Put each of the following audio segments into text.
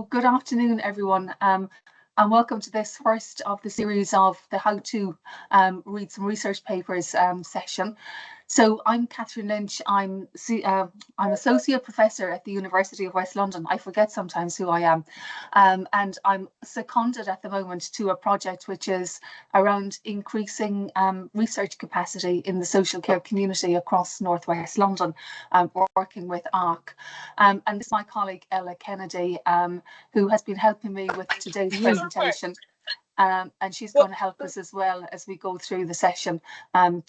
Good afternoon, everyone, and welcome to this first of the series of the How to Read Some Research Papers session. So I'm Catherine Lynch. I'm Associate Professor at the University of West London. I forget sometimes who I am. And I'm seconded at the moment to a project which is around increasing research capacity in the social care community across Northwest London. We're working with ARC. And this is my colleague Ella Kennedy, who has been helping me with today's presentation. And she's going to help us as well as we go through the session. When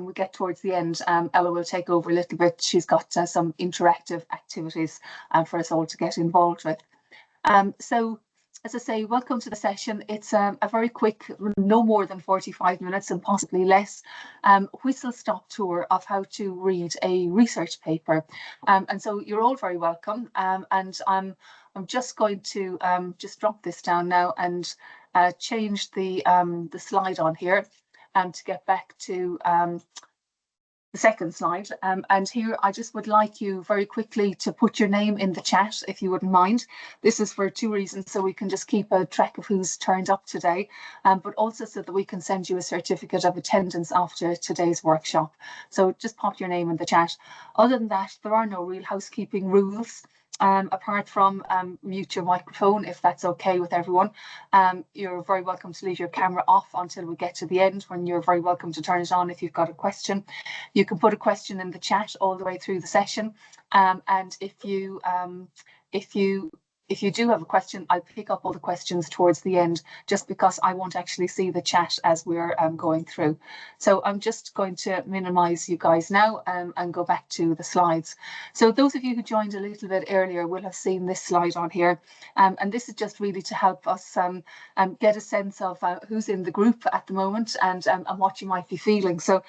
we get towards the end, Ella will take over a little bit. She's got some interactive activities for us all to get involved with. So, as I say, welcome to the session. It's a very quick, no more than 45 minutes and possibly less, whistle-stop tour of how to read a research paper. And so you're all very welcome. And I'm just going to just drop this down now and change the slide on here to get back to the second slide. And here I just would like you very quickly to put your name in the chat, if you wouldn't mind. This is for two reasons, so we can just keep a track of who's turned up today, but also so that we can send you a certificate of attendance after today's workshop. So just pop your name in the chat. Other than that, there are no real housekeeping rules. Apart from mute your microphone, if that's okay with everyone. You're very welcome to leave your camera off until we get to the end, when you're very welcome to turn it on if you've got a question. You can put a question in the chat all the way through the session, and if you do have a question, I'll pick up all the questions towards the end, just because I won't actually see the chat as we're going through. So I'm just going to minimize you guys now and go back to the slides. So those of you who joined a little bit earlier will have seen this slide on here. And this is just really to help us get a sense of who's in the group at the moment and what you might be feeling. So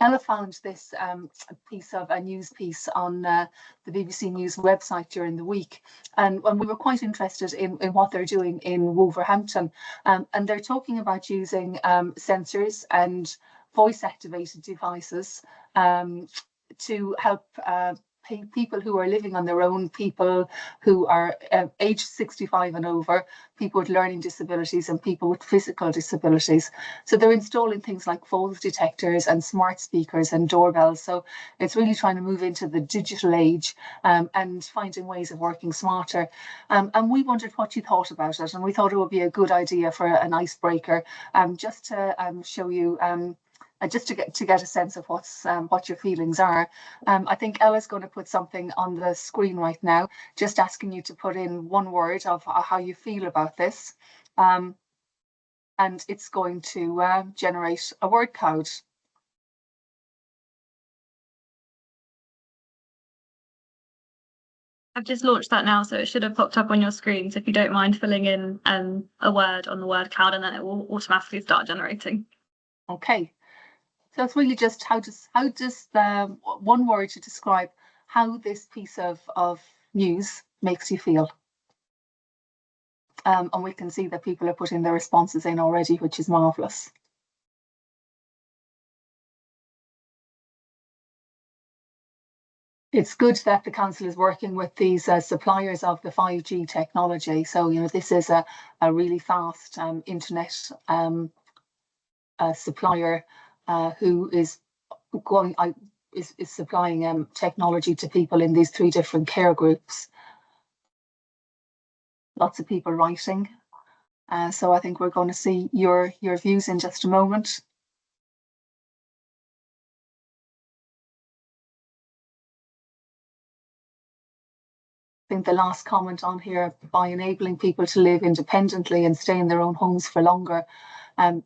Ella found this a news piece on the BBC News website during the week, and we were quite interested in what they're doing in Wolverhampton, and they're talking about using sensors and voice-activated devices to help people who are living on their own, people who are aged 65 and over, people with learning disabilities and people with physical disabilities. So they're installing things like falls detectors and smart speakers and doorbells. So it's really trying to move into the digital age and finding ways of working smarter. And we wondered what you thought about it, and we thought it would be a good idea for an icebreaker, just to show you just to get a sense of what your feelings are. I think Ella's going to put something on the screen right now, just asking you to put in one word of how you feel about this. And it's going to generate a word cloud. I've just launched that now, so it should have popped up on your screen. So if you don't mind filling in a word on the word cloud, and then it will automatically start generating. Okay. So it's really just how does one word to describe how this piece of news makes you feel. And we can see that people are putting their responses in already, which is marvellous. It's good that the council is working with these suppliers of the 5G technology. So, you know, this is a really fast internet supplier who is supplying technology to people in these 3 different care groups. Lots of people writing. So I think we're going to see your views in just a moment. I think the last comment on here, by enabling people to live independently and stay in their own homes for longer,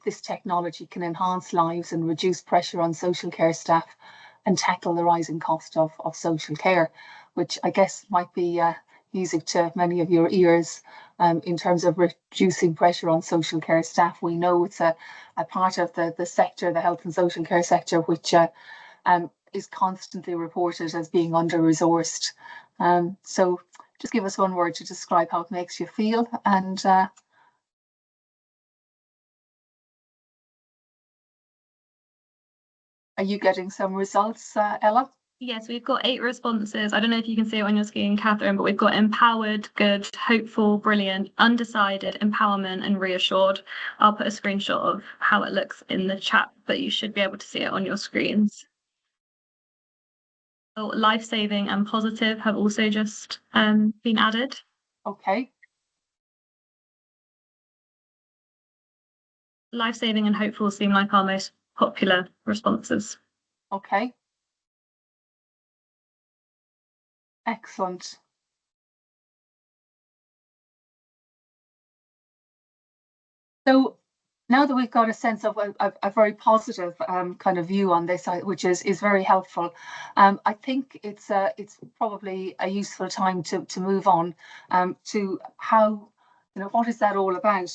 this technology can enhance lives and reduce pressure on social care staff and tackle the rising cost of social care, which I guess might be music to many of your ears in terms of reducing pressure on social care staff. We know it's a part of the sector, the health and social care sector, which is constantly reported as being under-resourced. So just give us one word to describe how it makes you feel. And are you getting some results, Ella? Yes, we've got 8 responses. I don't know if you can see it on your screen, Catherine, but we've got empowered, good, hopeful, brilliant, undecided, empowerment, and reassured. I'll put a screenshot of how it looks in the chat, but you should be able to see it on your screens. So life-saving and positive have also just been added. Okay. Life-saving and hopeful seem like our most popular responses. Okay. Excellent. So now that we've got a sense of a very positive kind of view on this, which is very helpful, I think it's probably a useful time to move on to how, what is that all about?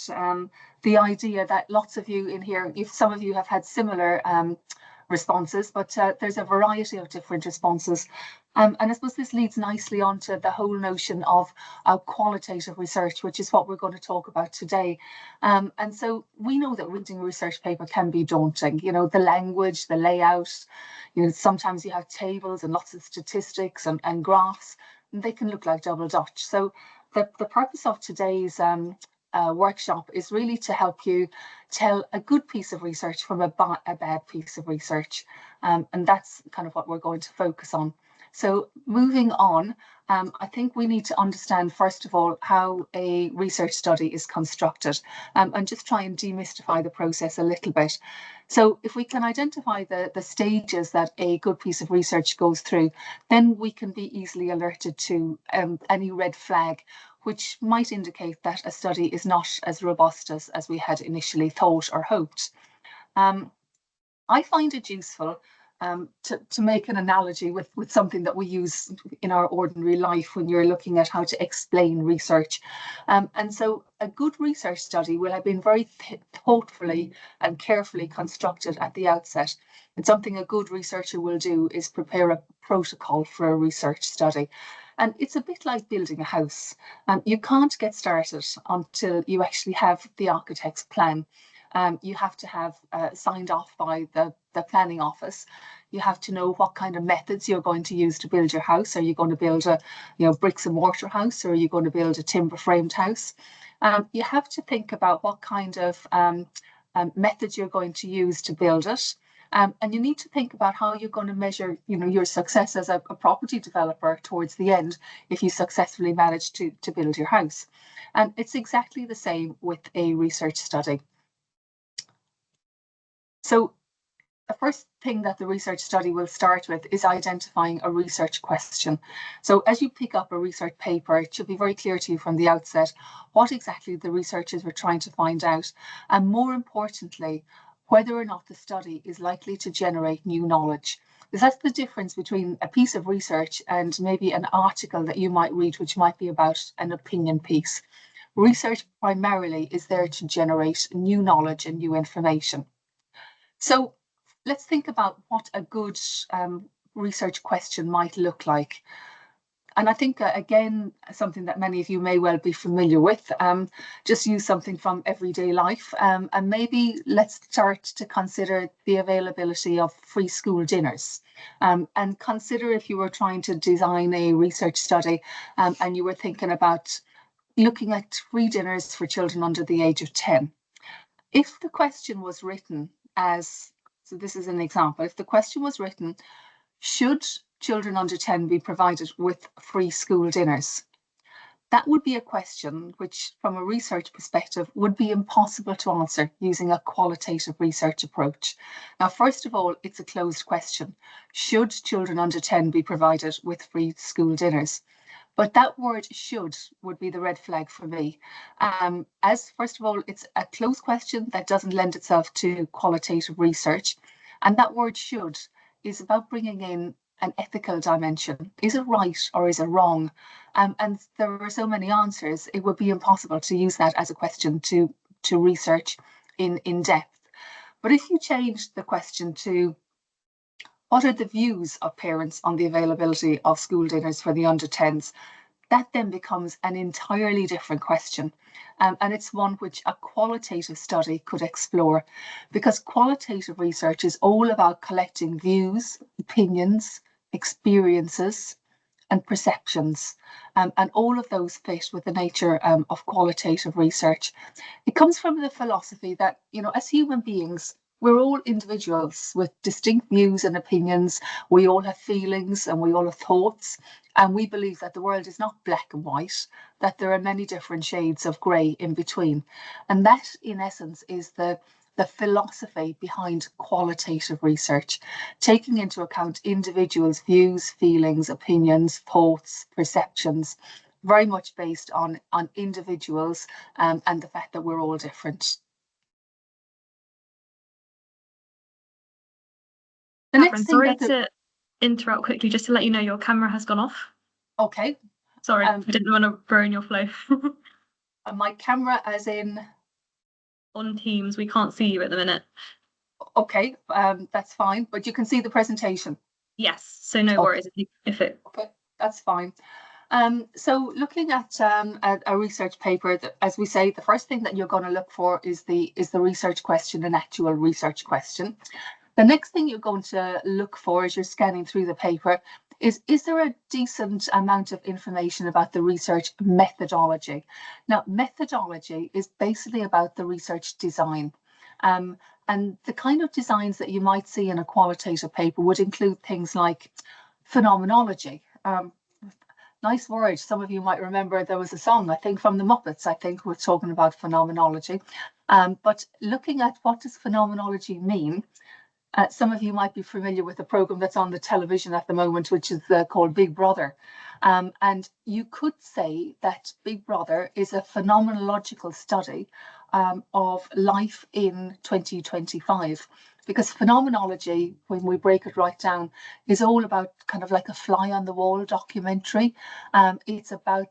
The idea that lots of you in here, if some of you have had similar responses, but there's a variety of different responses. And I suppose this leads nicely onto the whole notion of qualitative research, which is what we're going to talk about today. And so we know that reading a research paper can be daunting, the language, the layout, sometimes you have tables and lots of statistics and graphs, and they can look like double Dutch. So the purpose of today's workshop is really to help you tell a good piece of research from a bad piece of research. And that's kind of what we're going to focus on. So moving on, I think we need to understand, first of all, how a research study is constructed and just try and demystify the process a little bit. So if we can identify the stages that a good piece of research goes through, then we can be easily alerted to any red flag which might indicate that a study is not as robust as we had initially thought or hoped. I find it useful to make an analogy with something that we use in our ordinary life when you're looking at how to explain research. And so a good research study will have been very thoughtfully and carefully constructed at the outset. And something a good researcher will do is prepare a protocol for a research study. And it's a bit like building a house. You can't get started until you actually have the architect's plan. You have to have signed off by the planning office. You have to know what kind of methods you're going to use to build your house. Are you going to build a bricks and mortar house, or are you going to build a timber framed house? You have to think about what kind of methods you're going to use to build it. And you need to think about how you're going to measure, your success as a property developer towards the end, if you successfully manage to build your house. And it's exactly the same with a research study. So the first thing that the research study will start with is identifying a research question. So as you pick up a research paper, it should be very clear to you from the outset what exactly the researchers were trying to find out, and more importantly, whether or not the study is likely to generate new knowledge. Because that's the difference between a piece of research and maybe an article that you might read, which might be about an opinion piece. Research primarily is there to generate new knowledge and new information. So let's think about what a good research question might look like. And I think, again, something that many of you may well be familiar with, just use something from everyday life. And maybe let's start to consider the availability of free school dinners. And consider if you were trying to design a research study and you were thinking about looking at free dinners for children under the age of 10. If the question was written as, so this is an example, if the question was written, should children under 10 be provided with free school dinners? That would be a question which, from a research perspective, would be impossible to answer using a qualitative research approach. Now, first of all, it's a closed question. Should children under 10 be provided with free school dinners? But that word should would be the red flag for me. As first of all, it's a closed question that doesn't lend itself to qualitative research. And that word should is about bringing in an ethical dimension. Is it right or is it wrong? And there are so many answers, it would be impossible to use that as a question to research in depth. But if you change the question to, what are the views of parents on the availability of school dinners for the under 10s? That then becomes an entirely different question. And it's one which a qualitative study could explore, because qualitative research is all about collecting views, opinions, experiences, and perceptions. And all of those fit with the nature of qualitative research. It comes from the philosophy that, as human beings, we're all individuals with distinct views and opinions. We all have feelings and we all have thoughts. And we believe that the world is not black and white, that there are many different shades of grey in between. And that, in essence, is the philosophy behind qualitative research, taking into account individuals' views, feelings, opinions, thoughts, perceptions, very much based on individuals and the fact that we're all different. The next thing sorry to interrupt quickly, just to let you know your camera has gone off. Okay. Sorry, I didn't want to ruin your flow. My camera as in? On Teams, we can't see you at the minute. Okay, that's fine, but you can see the presentation. Yes, so no worries if it. Okay, that's fine. So looking at a research paper, that, as we say, the first thing that you're going to look for is the research question, an actual research question. The next thing you're going to look for as you're scanning through the paper is there a decent amount of information about the research methodology? Now, methodology is basically about the research design. And the kind of designs that you might see in a qualitative paper would include things like phenomenology. Nice word. Some of you might remember there was a song, I think, from the Muppets, I think, was talking about phenomenology. But looking at what does phenomenology mean, some of you might be familiar with a program that's on the television at the moment, which is called Big Brother. And you could say that Big Brother is a phenomenological study of life in 2025. Because phenomenology, when we break it right down, is all about kind of like a fly on the wall documentary. It's about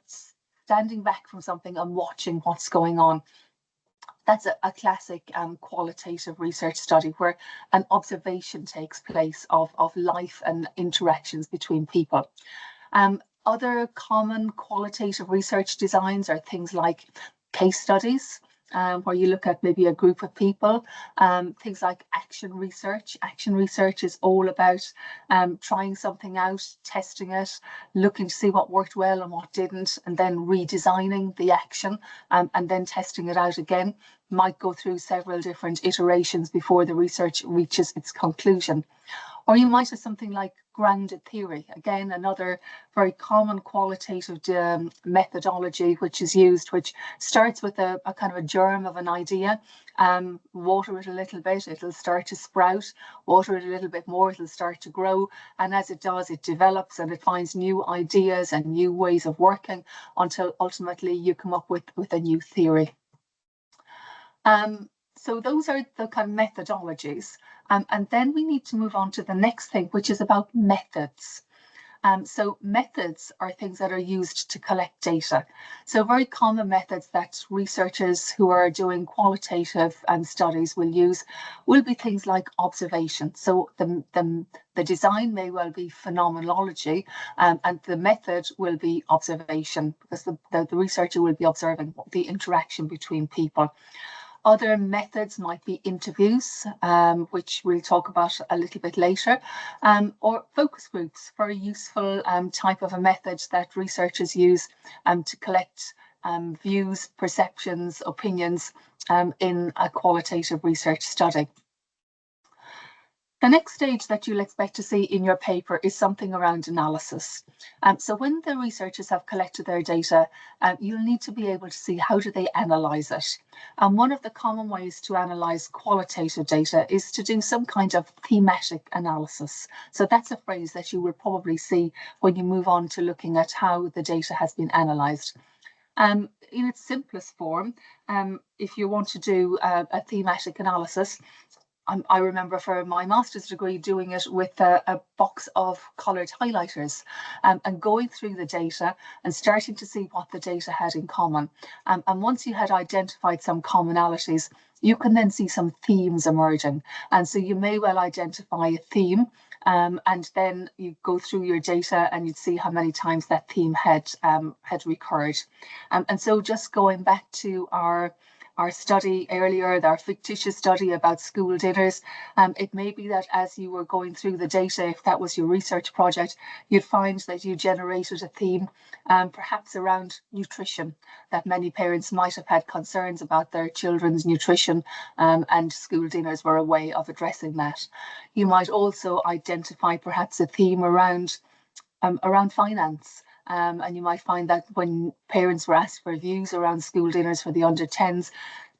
standing back from something and watching what's going on. That's a classic qualitative research study where an observation takes place of life and interactions between people. Other common qualitative research designs are things like case studies, where you look at maybe a group of people, things like action research. Action research is all about trying something out, testing it, looking to see what worked well and what didn't, and then redesigning the action and then testing it out again. Might go through several different iterations before the research reaches its conclusion. Or you might have something like grounded theory, again, another very common qualitative methodology which is used, which starts with a kind of a germ of an idea, water it a little bit, it'll start to sprout, water it a little bit more, it'll start to grow, and as it does, it develops and it finds new ideas and new ways of working until ultimately you come up with a new theory. So those are the kind of methodologies. And then we need to move on to the next thing, which is about methods. So methods are things that are used to collect data. So very common methods that researchers who are doing qualitative studies will use will be things like observation. So the design may well be phenomenology, and the method will be observation, because the researcher will be observing the interaction between people. Other methods might be interviews, which we'll talk about a little bit later, or focus groups, very useful type of a method that researchers use to collect views, perceptions, opinions in a qualitative research study. The next stage that you'll expect to see in your paper is something around analysis. So when the researchers have collected their data, you'll need to be able to see how do they analyse it. And one of the common ways to analyse qualitative data is to do some kind of thematic analysis. So that's a phrase that you will probably see when you move on to looking at how the data has been analysed. In its simplest form, if you want to do a thematic analysis, I remember for my master's degree doing it with a box of coloured highlighters and going through the data and starting to see what the data had in common. And once you had identified some commonalities, you can then see some themes emerging. And so you may well identify a theme and then you go through your data and you'd see how many times that theme had recurred. And so just going back to our our study earlier, our fictitious study about school dinners. It may be that as you were going through the data, if that was your research project, you'd find that you generated a theme, perhaps around nutrition, that many parents might have had concerns about their children's nutrition, and school dinners were a way of addressing that. You might also identify perhaps a theme around finance. And you might find that when parents were asked for views around school dinners for the under 10s,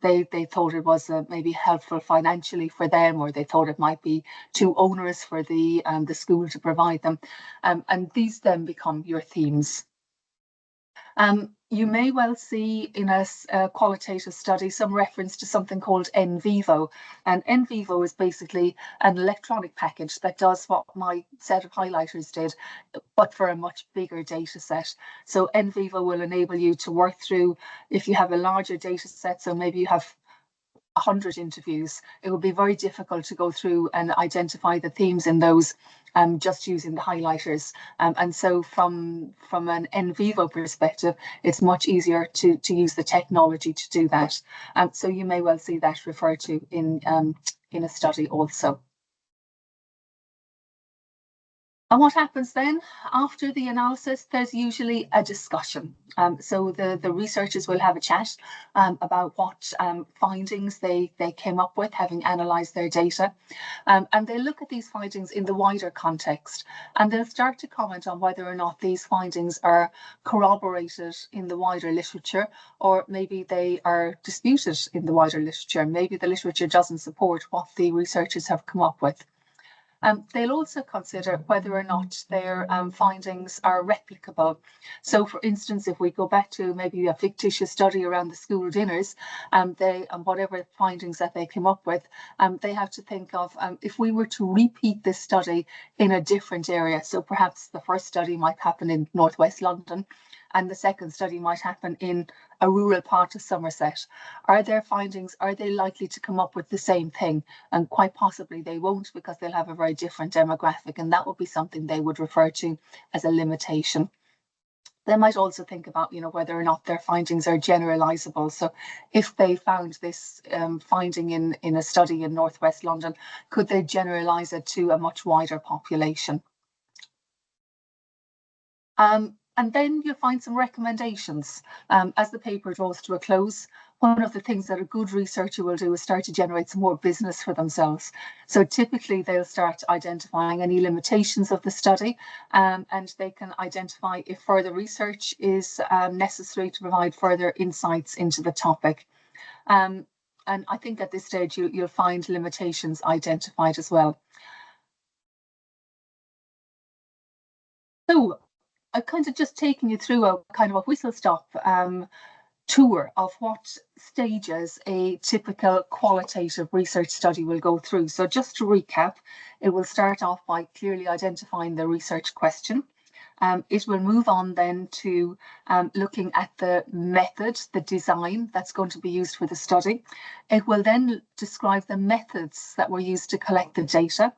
they thought it was maybe helpful financially for them, or they thought it might be too onerous for the school to provide them. And these then become your themes. You may well see in a qualitative study some reference to something called NVivo. And NVivo is basically an electronic package that does what my set of highlighters did, but for a much bigger data set. So NVivo will enable you to work through, if you have a larger data set, so maybe you have 100 interviews, it would be very difficult to go through and identify the themes in those just using the highlighters. And so from an NVivo perspective, it's much easier to use the technology to do that. So you may well see that referred to in a study also. And what happens then after the analysis? There's usually a discussion. So the researchers will have a chat about what findings they came up with, having analysed their data. And they look at these findings in the wider context, and they'll start to comment on whether or not these findings are corroborated in the wider literature, or maybe they are disputed in the wider literature. Maybe the literature doesn't support what the researchers have come up with. They'll also consider whether or not their findings are replicable. So, for instance, if we go back to maybe a fictitious study around the school dinners, whatever findings that they came up with, they have to think of if we were to repeat this study in a different area. So perhaps the first study might happen in northwest London, and the second study might happen in a rural part of Somerset. Are their findings, are they likely to come up with the same thing? And quite possibly they won't, because they'll have a very different demographic, and that would be something they would refer to as a limitation. They might also think about, whether or not their findings are generalizable. So if they found this finding in a study in northwest London, could they generalize it to a much wider population? And then you'll find some recommendations. As the paper draws to a close, one of the things that a good researcher will do is start to generate some more business for themselves. So typically they'll start identifying any limitations of the study, and they can identify if further research is necessary to provide further insights into the topic. And I think at this stage you'll find limitations identified as well. So I've kind of just taken you through a kind of a whistle-stop tour of what stages a typical qualitative research study will go through. So just to recap, it will start off by clearly identifying the research question. It will move on then to looking at the method, the design that's going to be used for the study. It will then describe the methods that were used to collect the data.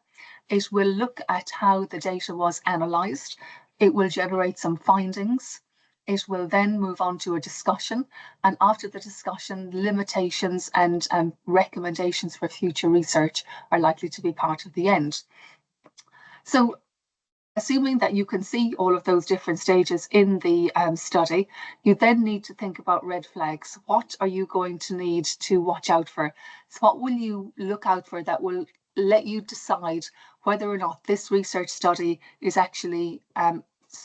It will look at how the data was analysed. It will generate some findings. It will then move on to a discussion. And after the discussion, limitations and recommendations for future research are likely to be part of the end. So assuming that you can see all of those different stages in the study, you then need to think about red flags. What are you going to need to watch out for? So what will you look out for that will let you decide whether or not this research study is actually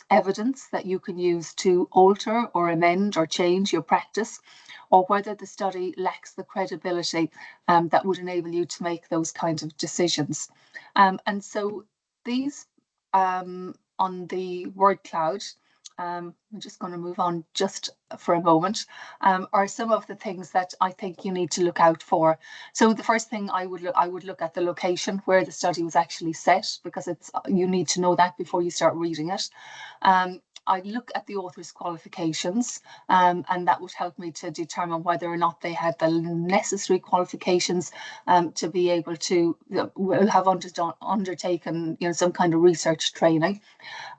evidence that you can use to alter or amend or change your practice, or whether the study lacks the credibility that would enable you to make those kinds of decisions. And so these on the word cloud, I'm just going to move on just for a moment, are some of the things that I think you need to look out for. So the first thing I would look at the location where the study was actually set, because you need to know that before you start reading it. I look at the author's qualifications, and that would help me to determine whether or not they had the necessary qualifications to be able to have undertaken, some kind of research training.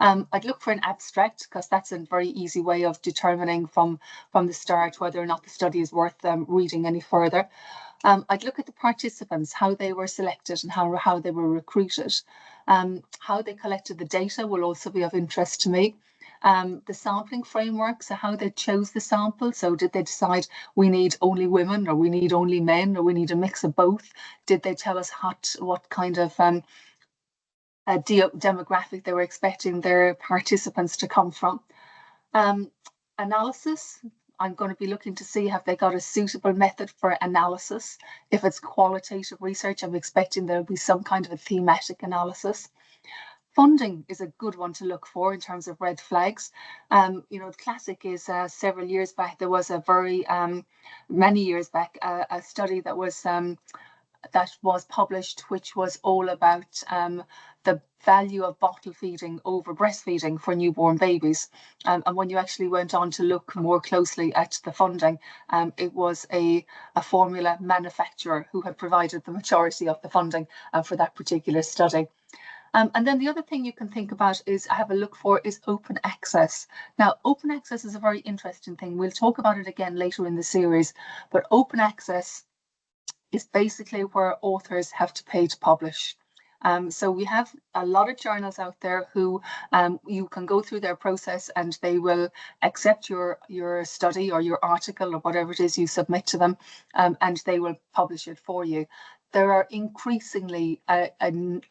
I'd look for an abstract, because that's a very easy way of determining from the start whether or not the study is worth reading any further. I'd look at the participants, how they were selected and how they were recruited. How they collected the data will also be of interest to me. The sampling framework, so how they chose the sample. So did they decide we need only women, or we need only men, or we need a mix of both? Did they tell us what kind of demographic they were expecting their participants to come from? Analysis, I'm going to be looking to see have they got a suitable method for analysis. If it's qualitative research, I'm expecting there'll be some kind of a thematic analysis. Funding is a good one to look for in terms of red flags. The classic is several years back, there was a very, many years back, a study that was published, which was all about the value of bottle feeding over breastfeeding for newborn babies. And when you actually went on to look more closely at the funding, it was a formula manufacturer who had provided the majority of the funding for that particular study. And then the other thing you can think about is have a look for is open access. Now, open access is a very interesting thing. We'll talk about it again later in the series, but open access is basically where authors have to pay to publish. So we have a lot of journals out there who you can go through their process and they will accept your study or your article or whatever it is you submit to them, and they will publish it for you. There are increasingly an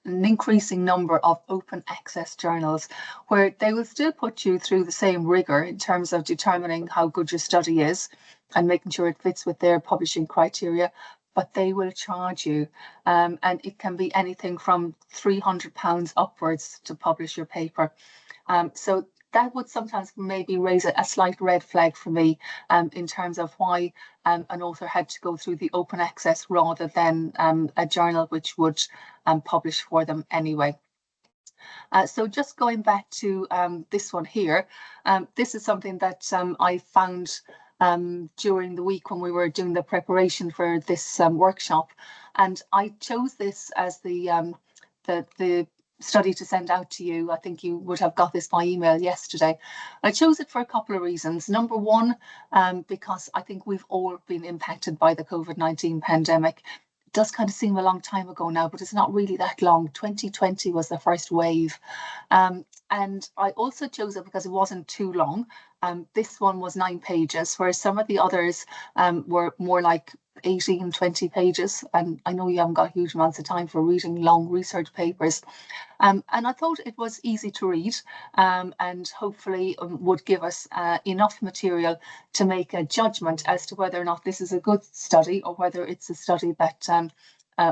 increasing number of open access journals where they will still put you through the same rigor in terms of determining how good your study is and making sure it fits with their publishing criteria, but they will charge you, and it can be anything from £300 upwards to publish your paper. So that would sometimes maybe raise a slight red flag for me in terms of why an author had to go through the open access rather than a journal which would publish for them anyway. So just going back to this one here, this is something that I found during the week when we were doing the preparation for this workshop, and I chose this as the study to send out to you. I think you would have got this by email yesterday. I chose it for a couple of reasons. Number one, because I think we've all been impacted by the COVID-19 pandemic. It does kind of seem a long time ago now, but it's not really that long. 2020 was the first wave. And I also chose it because it wasn't too long. This one was 9 pages, whereas some of the others were more like 18, 20 pages. And I know you haven't got huge amounts of time for reading long research papers. And I thought it was easy to read and hopefully would give us enough material to make a judgment as to whether or not this is a good study or whether it's a study that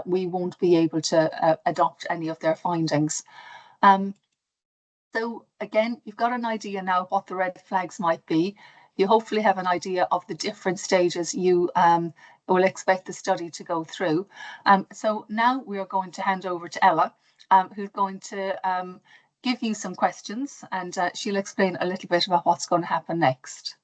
we won't be able to adopt any of their findings. So again, you've got an idea now what the red flags might be. You hopefully have an idea of the different stages you will expect the study to go through. So now we are going to hand over to Ella, who's going to give you some questions, and she'll explain a little bit about what's going to happen next.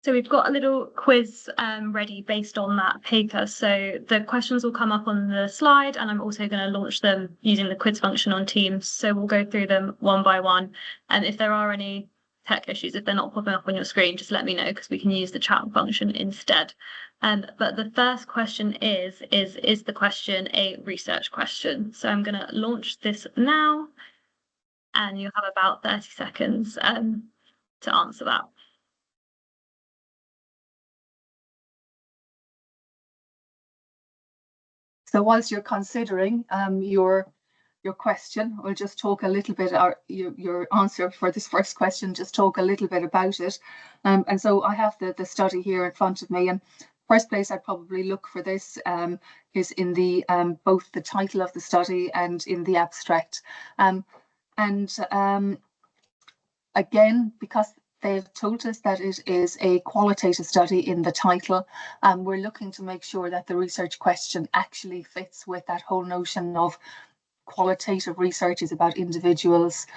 So we've got a little quiz ready based on that paper. So the questions will come up on the slide, and I'm also going to launch them using the quiz function on Teams. So we'll go through them one by one. And if there are any tech issues, if they're not popping up on your screen, just let me know because we can use the chat function instead. But the first question is the question a research question? So I'm going to launch this now, and you'll have about 30 seconds to answer that. So whilst you're considering your question, we'll just talk a little bit, or your answer for this first question, just talk a little bit about it. And so I have the study here in front of me, and first place I'd probably look for this is in the both the title of the study and in the abstract. Again, because they've told us that it is a qualitative study in the title, we're looking to make sure that the research question actually fits with that whole notion of qualitative research is about individuals,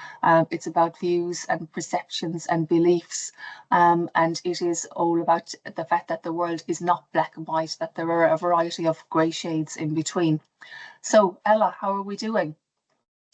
it's about views and perceptions and beliefs, and it is all about the fact that the world is not black and white, that there are a variety of grey shades in between. So Ella, how are we doing?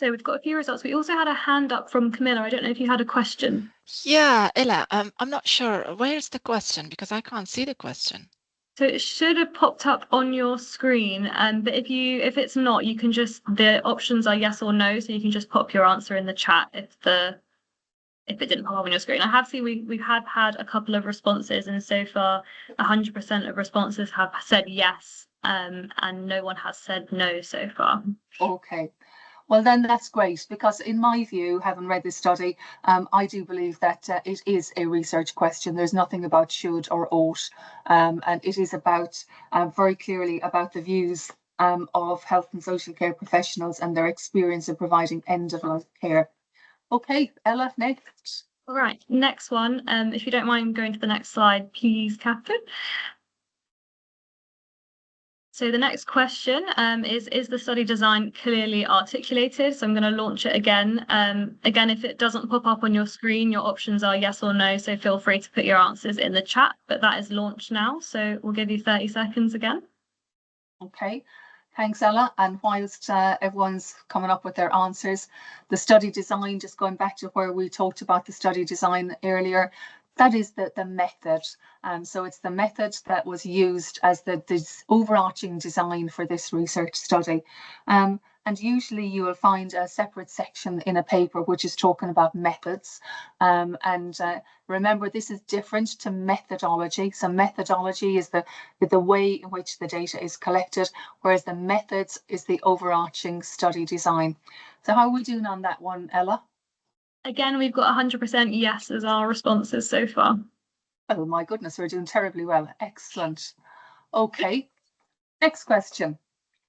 So we've got a few results. We also had a hand up from Camilla. I don't know if you had a question. Yeah, Ella, I'm not sure. Where's the question? Because I can't see the question. So it should have popped up on your screen, but if it's not, you can just, the options are yes or no, so you can just pop your answer in the chat if it didn't pop up on your screen. I have seen we've had a couple of responses, and so far 100% of responses have said yes, and no one has said no so far. Okay. Well, then that's great, because in my view, having read this study, I do believe that it is a research question. There's nothing about should or ought, and it is about very clearly about the views of health and social care professionals and their experience in providing end-of-life care. Okay, Ella, next. All right, next one. If you don't mind going to the next slide, please, Catherine. So the next question is the study design clearly articulated? So I'm going to launch it again. Again, if it doesn't pop up on your screen, your options are yes or no, so feel free to put your answers in the chat, but that is launched now, so we'll give you 30 seconds again. Okay, thanks, Ella. And whilst everyone's coming up with their answers, the study design, just going back to where we talked about the study design earlier, that is the method. So it's the method that was used as the overarching design for this research study. And usually you will find a separate section in a paper which is talking about methods. Remember, this is different to methodology. So methodology is the way in which the data is collected, whereas the methods is the overarching study design. So how are we doing on that one, Ella? Again, we've got 100% yes as our responses so far. Oh my goodness, we're doing terribly well. Excellent. Okay, next question.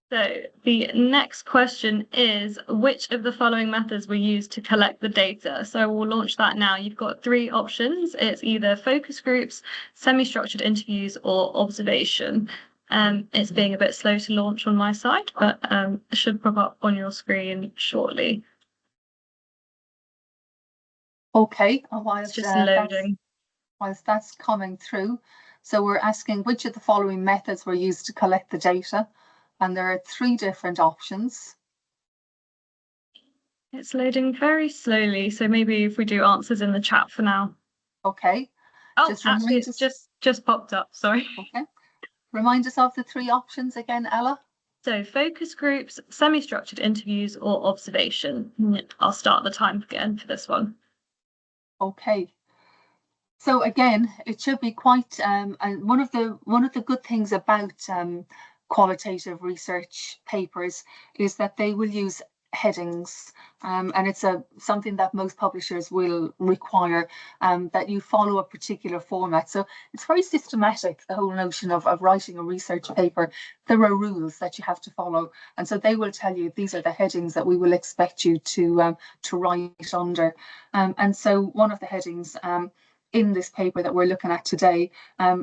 So the next question is, which of the following methods were used to collect the data? So we'll launch that now. You've got three options. It's either focus groups, semi-structured interviews, or observation. It's being a bit slow to launch on my side, but it should pop up on your screen shortly. Okay, it's just loading. Whilst that's coming through, so we're asking which of the following methods were used to collect the data, and there are three different options. It's loading very slowly, so maybe if we do answers in the chat for now. Okay. Oh, actually, it's just popped up. Sorry. Okay. Remind us of the three options again, Ella. So focus groups, semi-structured interviews, or observation. I'll start the time again for this one. Okay. So again, it should be quite and one of the good things about qualitative research papers is that they will use headings, and it's something that most publishers will require, that you follow a particular format. So it's very systematic, the whole notion of writing a research paper. There are rules that you have to follow, and so they will tell you these are the headings that we will expect you to write under. And so one of the headings in this paper that we're looking at today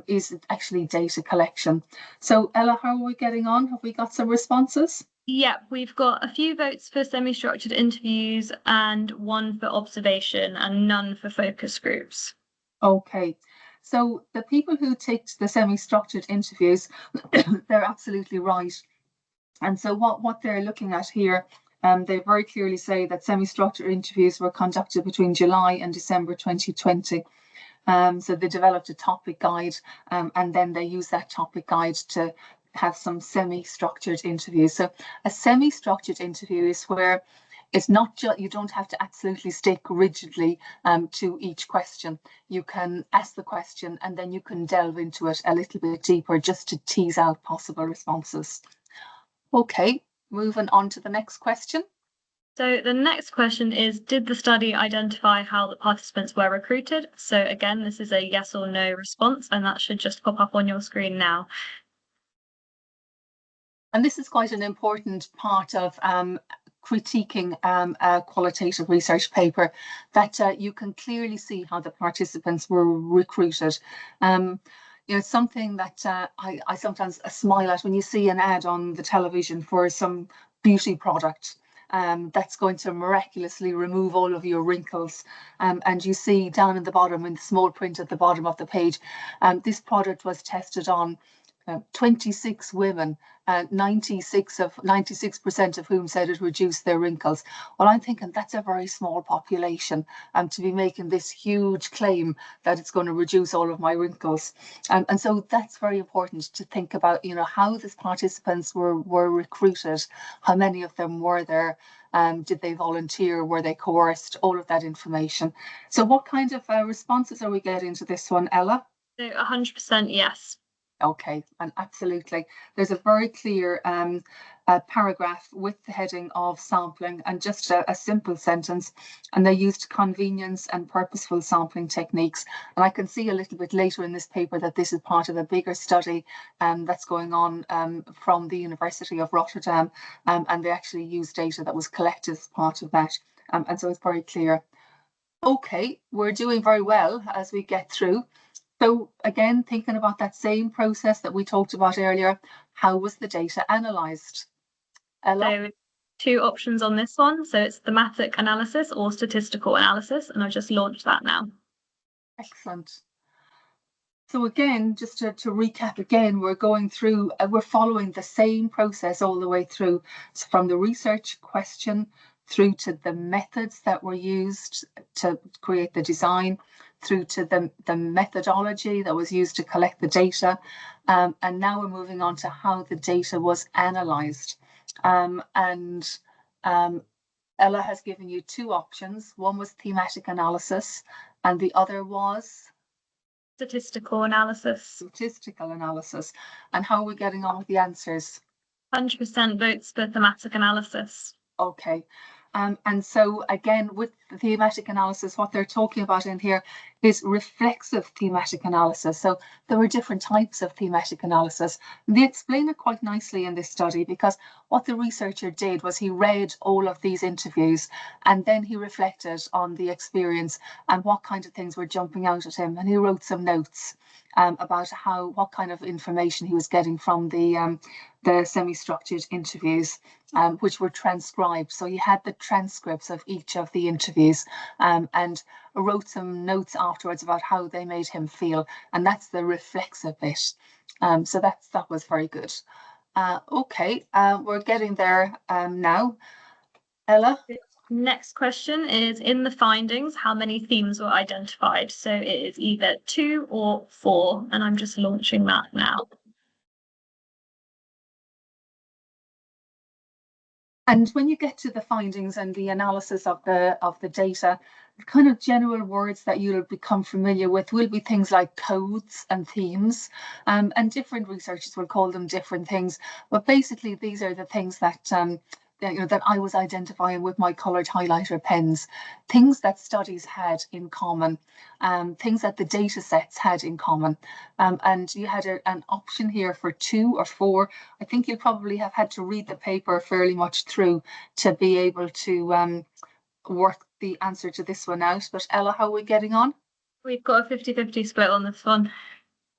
is actually data collection. So Ella, how are we getting on? Have we got some responses? Yeah, we've got a few votes for semi-structured interviews and one for observation and none for focus groups. Okay, so the people who ticked the semi-structured interviews, they're absolutely right. And so what they're looking at here, they very clearly say that semi-structured interviews were conducted between July and December 2020. So they developed a topic guide, and then they use that topic guide to have some semi-structured interviews. So a semi-structured interview is where it's not just, you don't have to absolutely stick rigidly to each question. You can ask the question and then you can delve into it a little bit deeper just to tease out possible responses. Okay, moving on to the next question. So the next question is, did the study identify how the participants were recruited? So again, this is a yes or no response, and that should just pop up on your screen now. And this is quite an important part of critiquing a qualitative research paper, that you can clearly see how the participants were recruited. You know, something that I sometimes smile at when you see an ad on the television for some beauty product, that's going to miraculously remove all of your wrinkles. And you see down in the bottom, in the small print at the bottom of the page, this product was tested on 26 women, 96% of whom said it reduced their wrinkles. Well, I'm thinking that's a very small population to be making this huge claim that it's going to reduce all of my wrinkles. And so that's very important to think about, you know, how these participants were recruited, how many of them were there, did they volunteer, were they coerced, all of that information. So what kind of responses are we getting to this one, Ella? So 100% yes. Okay, and absolutely. There's a very clear paragraph with the heading of sampling and just a simple sentence, and they used convenience and purposeful sampling techniques. And I can see a little bit later in this paper that this is part of a bigger study that's going on from the University of Rotterdam, and they actually used data that was collected as part of that. And so it's very clear. Okay, we're doing very well as we get through. So again, thinking about that same process that we talked about earlier, how was the data analysed? Ella? So 2 options on this one. So it's thematic analysis or statistical analysis, and I've just launched that now. Excellent. So again, just to recap again, we're going through, we're following the same process all the way through, so from the research question through to the methods that were used to create the design, through to the methodology that was used to collect the data. And now we're moving on to how the data was analysed. Ella has given you 2 options. One was thematic analysis and the other was? Statistical analysis. Statistical analysis. And how are we getting on with the answers? 100% votes for thematic analysis. Okay. And so again, with the thematic analysis, what they're talking about in here is reflexive thematic analysis. So there were different types of thematic analysis. They explain it quite nicely in this study, because what the researcher did was he read all of these interviews and then he reflected on the experience and what kind of things were jumping out at him. And he wrote some notes about what kind of information he was getting from the semi-structured interviews, which were transcribed. So he had the transcripts of each of the interviews and wrote some notes afterwards about how they made him feel. And that's the reflexive bit. So that was very good. Okay, we're getting there now. Ella? Next question is, in the findings, how many themes were identified? So it is either 2 or 4, and I'm just launching that now. And when you get to the findings and the analysis of the data, the kind of general words that you'll become familiar with will be things like codes and themes, and different researchers will call them different things. But basically, these are the things that that I was identifying with my coloured highlighter pens, things that studies had in common, things that the data sets had in common. And you had an option here for 2 or 4. I think you'll probably have had to read the paper fairly much through to be able to work the answer to this one out. But Ella, how are we getting on? We've got a 50-50 split on this one.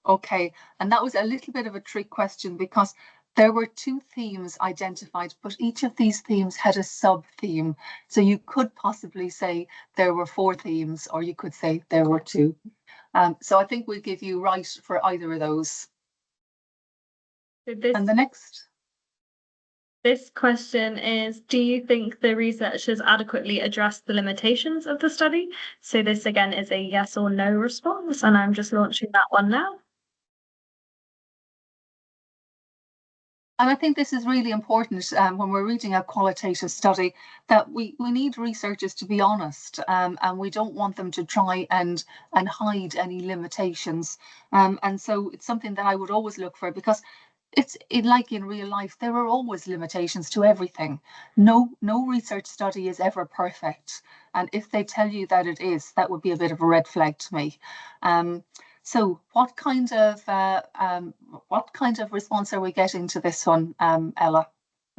Okay, and that was a little bit of a trick question, because there were 2 themes identified, but each of these themes had a sub-theme. So you could possibly say there were 4 themes, or you could say there were 2. So I think we'll give you right for either of those. And the next. This question is, do you think the researchers adequately addressed the limitations of the study? So this again is a yes or no response, and I'm just launching that one now. And I think this is really important when we're reading a qualitative study, that we need researchers to be honest, and we don't want them to try and hide any limitations. And so it's something that I would always look for, because like in real life, there are always limitations to everything. No research study is ever perfect. And if they tell you that it is, that would be a bit of a red flag to me. So what kind of response are we getting to this one, Ella?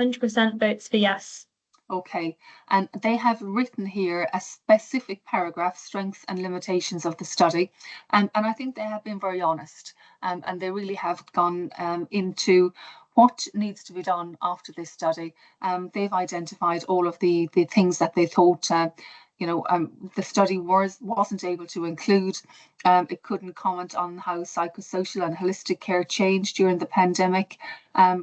100% votes for yes. Okay, and they have written here a specific paragraph, strengths and limitations of the study, and I think they have been very honest, and they really have gone into what needs to be done after this study? They've identified all of the things that they thought the study wasn't able to include. It couldn't comment on how psychosocial and holistic care changed during the pandemic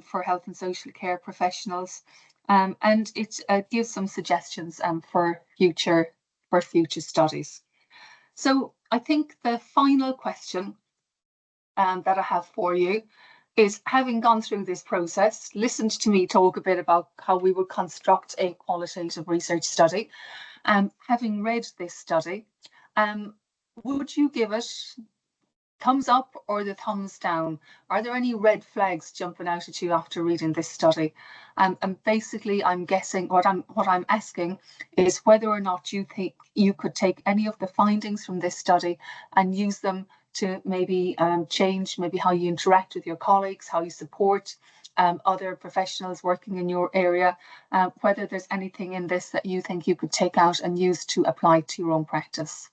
for health and social care professionals. And it gives some suggestions for future studies. So I think the final question that I have for you is, having gone through this process, listened to me talk a bit about how we would construct a qualitative research study, having read this study, would you give it thumbs up or the thumbs down? Are there any red flags jumping out at you after reading this study? And basically, I'm guessing what I'm asking is whether or not you think you could take any of the findings from this study and use them to maybe change maybe how you interact with your colleagues, how you support other professionals working in your area, whether there's anything in this that you think you could take out and use to apply to your own practice.